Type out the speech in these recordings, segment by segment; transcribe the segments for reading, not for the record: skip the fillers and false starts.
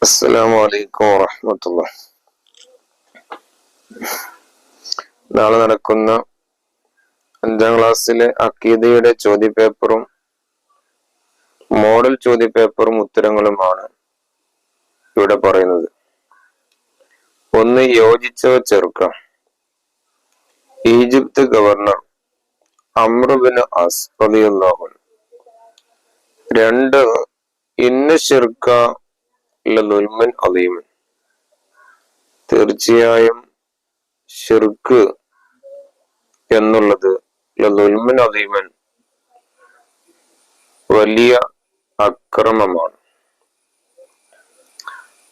അസ്സലാമു അലൈക്കും വറഹ്മത്തുള്ളാഹി. നാളെ നടക്കുന്ന 5ാം ക്ലാസ്സിലെ അഖീദയുടെ ചോദ്യപേപ്പറും മോഡൽ ചോദ്യപേപ്പറും ഉത്തരങ്ങളുമാണ് ഇവിടെ പറയുന്നത്. 1. യോജിച്ചവ ചേർക്കാം. Egypt governor Amr bin as റളിയല്ലാഹു അൻഹു. 2. ഇന്ന ശിർക ലദുൽമൻ അദീമൻ. തീർച്ചയായും ശിർക്ക് എന്നുള്ളത് ലദുൽമൻ അദീമൻ വലിയ അക്രമമാണ്.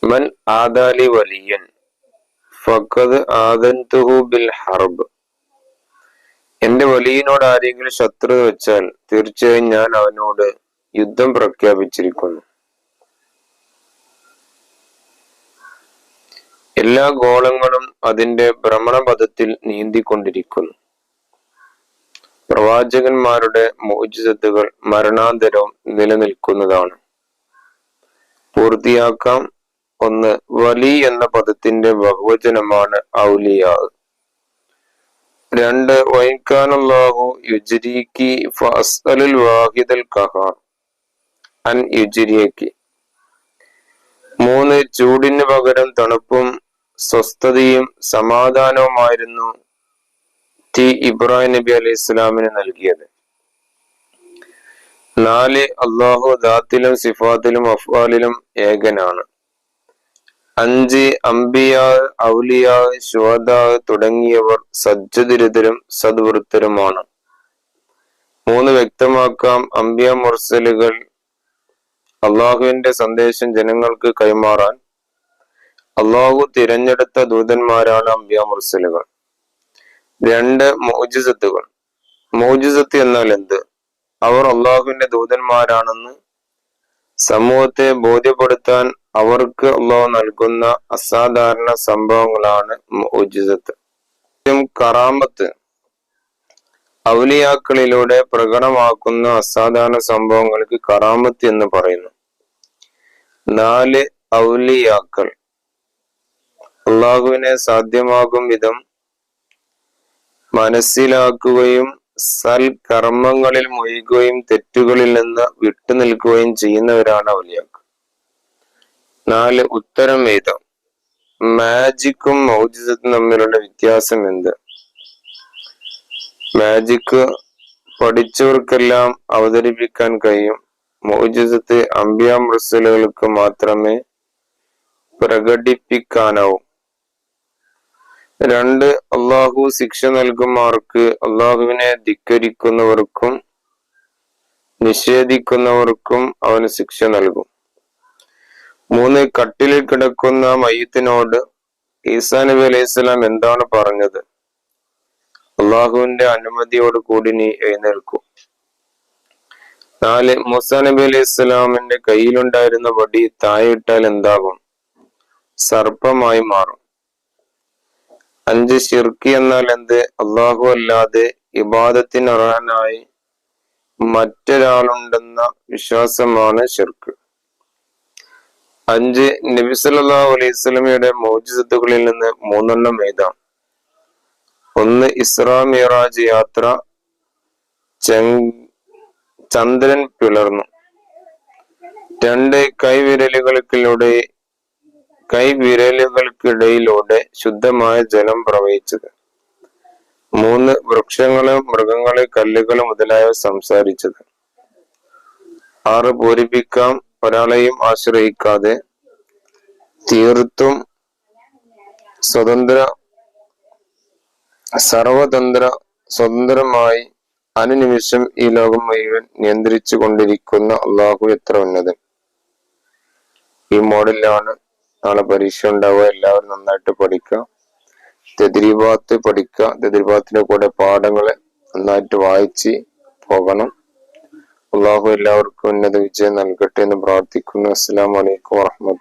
മൻ ആദാലി വലിയൻ ഫഖദ് ആദൻതുഹു ബിൽ ഹർബ്. എന്റെ വലിയനോട് ആരെങ്കിലും ശത്രുത വെച്ചാൽ തീർച്ചയായും ഞാൻ അവനോട് യുദ്ധം പ്രഖ്യാപിച്ചിരിക്കുന്നു. എല്ലാ ഗോളങ്ങളും അതിന്റെ ഭ്രമണപഥത്തിൽ നീന്തിക്കൊണ്ടിരിക്കുന്നു. പ്രവാചകന്മാരുടെ മുഅ്ജിസത്തുകൾ മരണാന്തരവും നിലനിൽക്കുന്നതാണ്. പൂർത്തിയാക്കാം. 1. വലി എന്ന പദത്തിന്റെ ബഹുവചനമാണ് ഔലിയാ. 2. വൈകാനല്ലാഹു യുജ്രിക്കി ഫഅസ്അലുൽ വാഹിദൽ ഖഹാർ അൻ യുജ്രിയക്കി. 3. ചൂടിന് പകരം തണുപ്പും സ്വസ്ഥതയും സമാധാനവുമായിരുന്നു ഇബ്രാഹിം നബി അലൈഹി ഇസ്ലാമിന് നൽകിയത്. 4. അള്ളാഹു ദാത്തിലും സിഫാത്തിലും അഫ്ആലിലും ഏകനാണ്. 5. അംബിയാ, ഔലിയാ, ശുഹദാ തുടങ്ങിയവർ സജ്ജദരിതരും സദ്വൃത്തരുമാണ്. 3. വ്യക്തമാക്കാം. അംബിയ മുർസലുകൾ അള്ളാഹുവിന്റെ സന്ദേശം ജനങ്ങൾക്ക് കൈമാറാൻ അള്ളാഹു തിരഞ്ഞെടുത്ത ദൂതന്മാരാണ് അംബിയ മുർസലുകൾ. 2. മുഅ്ജിസത്തുകൾ. മുഅ്ജിസത്ത് എന്നാൽ എന്ത്? അവർ അള്ളാഹുവിന്റെ ദൂതന്മാരാണെന്ന് സമൂഹത്തെ ബോധ്യപ്പെടുത്താൻ അവർക്ക് അള്ളാഹു നൽകുന്ന അസാധാരണ സംഭവങ്ങളാണ് മുഅ്ജിസത്ത്. കറാമത്ത് ഔലിയാക്കളിലൂടെ പ്രകടമാക്കുന്ന അസാധാരണ സംഭവങ്ങൾക്ക് കറാമത്ത് എന്ന് പറയുന്നു. 4. ഔലിയാക്കൾ അള്ളാഹുവിനെ സാധ്യമാകും വിധം മനസ്സിലാക്കുകയും സൽകർമ്മങ്ങളിൽ മുഴുകുകയും തെറ്റുകളിൽ നിന്ന് വിട്ടുനിൽക്കുകയും ചെയ്യുന്നവരാണ് ഔലിയാക്കൾ. 4. ഉത്തരം എഴുതാം. മാജിക്കും മൗജിസത്തും തമ്മിലുള്ള വ്യത്യാസം എന്ത്? മാജിക് പഠിച്ചവർക്കെല്ലാം അവതരിപ്പിക്കാൻ കഴിയും. മൗജിസത്ത് അംബിയ മുർസലുകൾക്ക് മാത്രമേ പ്രകടിപ്പിക്കാനാവൂ. 2. അള്ളാഹു ശിക്ഷ നൽകുമാർക്ക് അള്ളാഹുവിനെ ധിക്കരിക്കുന്നവർക്കും നിഷേധിക്കുന്നവർക്കും അവന് ശിക്ഷ നൽകും. 3. കട്ടിലിൽ കിടക്കുന്ന മയ്യിത്തിനോട് ഈസാ നബി അലൈഹി സ്വലാം എന്താണ് പറഞ്ഞത്? അള്ളാഹുവിന്റെ അനുമതിയോട് കൂടി നീ എഴുന്നേൽക്കും. 4. മൂസാ നബി അലൈഹി സ്വലാമിന്റെ കയ്യിലുണ്ടായിരുന്ന വടി താഴെയിട്ടാൽ എന്താകും? സർപ്പമായി മാറും. 5. ശിർക്ക് എന്നാൽ എന്ത്? അള്ളാഹു അല്ലാതെ ഇബാദത്തിന് അർഹനായി മറ്റൊരാളുണ്ടെന്ന വിശ്വാസമാണ് ശിർക്ക്. 5. നബി സല്ലല്ലാഹു അലൈഹി വസല്ലമയുടെ മുഅ്ജിസത്തുകളിൽ നിന്ന് 3 എഴുതാം. 1. ഇസ്രാ മിഅ്റാജ് യാത്ര. ചന്ദ്രൻ പിളർന്നു. 2. കൈവിരലുകൾക്കിടയിലൂടെ ശുദ്ധമായ ജലം പ്രവഹിച്ചത്. 3. വൃക്ഷങ്ങള്, മൃഗങ്ങള്, കല്ലുകൾ മുതലായവ സംസാരിച്ചത്. 6. പൂരിപ്പിക്കാം. ഒരാളെയും ആശ്രയിക്കാതെ തീർത്തും സ്വതന്ത്രമായി അനുനിമിഷം ഈ ലോകം മുഴുവൻ നിയന്ത്രിച്ചു കൊണ്ടിരിക്കുന്ന അള്ളാഹു എത്ര ഉന്നതൻ. ഈ മോഡലിലാണ് നാളെ പരീക്ഷ ഉണ്ടാവുക. എല്ലാവരും നന്നായിട്ട് പഠിക്കുക. തദ്രീബാത്ത് പഠിക്കുക. തദ്രീബാത്തിന്റെ കൂടെ പാഠങ്ങളെ നന്നായിട്ട് വായിച്ച് പോകണം. അള്ളാഹു എല്ലാവർക്കും ഉന്നത വിജയം നൽകട്ടെ എന്ന് പ്രാർത്ഥിക്കുന്നു. അസ്സലാമു അലൈക്കും വറഹ്മത്തുള്ളാഹി.